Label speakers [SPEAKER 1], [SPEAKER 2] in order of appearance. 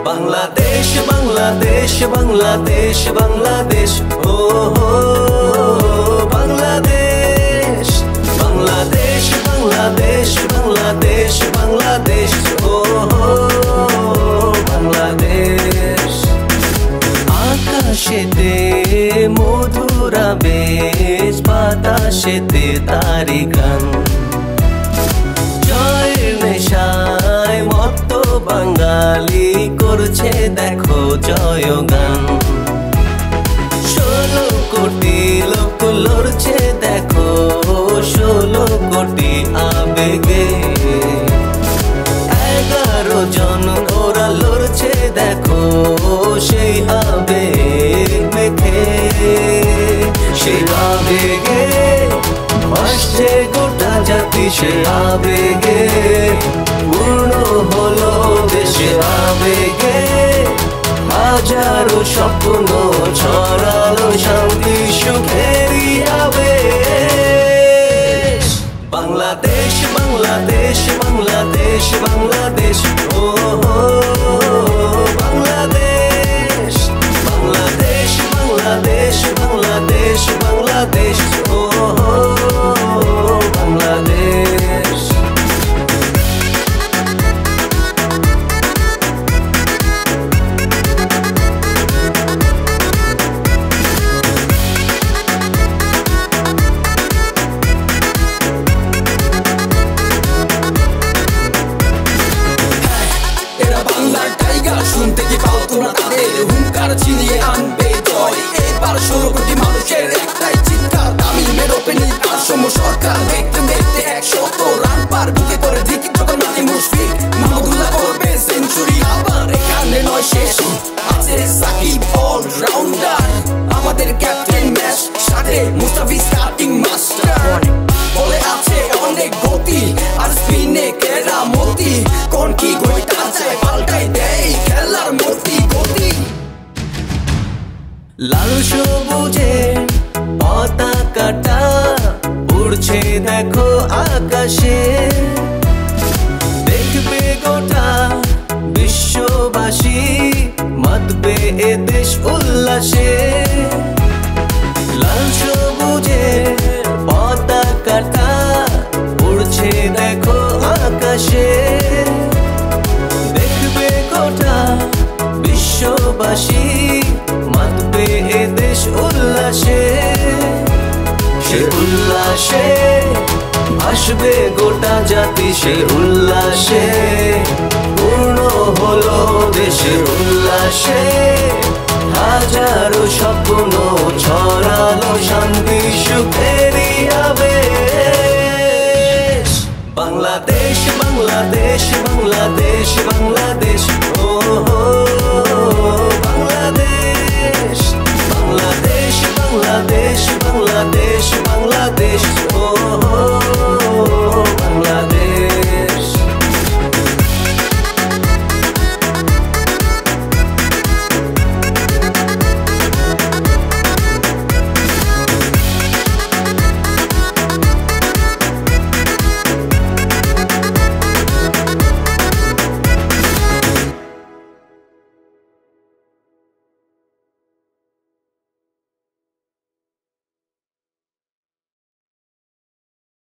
[SPEAKER 1] বাংলাদেশ বাংলাদেশ বাংলাদেশ বাংলাদেশ ও বাংলাদেশ বাংলাদেশ বাংলাদেশ বাংলাদেশ বাংলাদেশ ও বাংলাদেশ আকাশেতে মধুর আবেশ বাতাসেতে তারি গান জয়ের নেশায় মত্ত বাঙালি করছে দেখো জয়গান 16 কোটি লোক লড়ছে দেখো 16 কোটি আবেগে 11 জন ওরা লড়ছে দেখো সেই আবেগ মেখে সেই আবেগে ভাসছে গোটা জাতি সে আবেগে পূর্ণ হলো দেশে আবেগে হাজারো স্বপ্ন ছড়ালো শান্তি সুখেরই আবেশ বাংলাদেশ বাংলাদেশ বাংলাদেশ বাংলাদেশ ও বাংলাদেশ বাংলাদেশ বাংলাদেশ বাংলাদেশ বাংলাদেশ ও বাংলাদেশ
[SPEAKER 2] শুনতে কি পাও তোমরা তাদের হুঙ্কার ছিনিয়ে আনবে জয় এবার 16 কোটি মানুষের একটাই চিৎকার তামিল মেরোপেনি তার সম সরকার দেখতে দেখতে 100 রান পার বুকে করে ধিকি যখন মানি মুশফিক মাহমুদুল্লাহ করবে সেঞ্চুরি আবার এখানে নয় শেষ আছে সাকিব অলরাউন্ডার আমাদের ক্যাপ্টেন ম্যাচ সাথে মুস্তাফিজ স্টার্টিং মাস্টার বলে আছে অনেক গতি আর স্পিনে কেরামতি কোন কি গইটা চায় পাল্টাই দেয় খেলার মতি গতি
[SPEAKER 1] লাল সবুজে পতাকাটা উড়ছে দেখো আকাশে দেখবে গোটা বিশ্ববাসী মাতবে এ দেশ উল্লাসে লাল সবুজে পতাকাটা উড়ছে দেখো আকাশে দেখবে গোটা বিশ্ববাসী মাতবে এ দেশ উল্লাসে সে উল্লাসে আসবে গোটা জাতি সে উল্লাসে পূর্ণ হলো দেশের উল্লাসে হাজারো স্বপ্ন ছড়ালো শান্তি সুখেরই আবেশ বাংলাদেশ বাংলাদেশ বাংলাদেশ বাংলাদেশ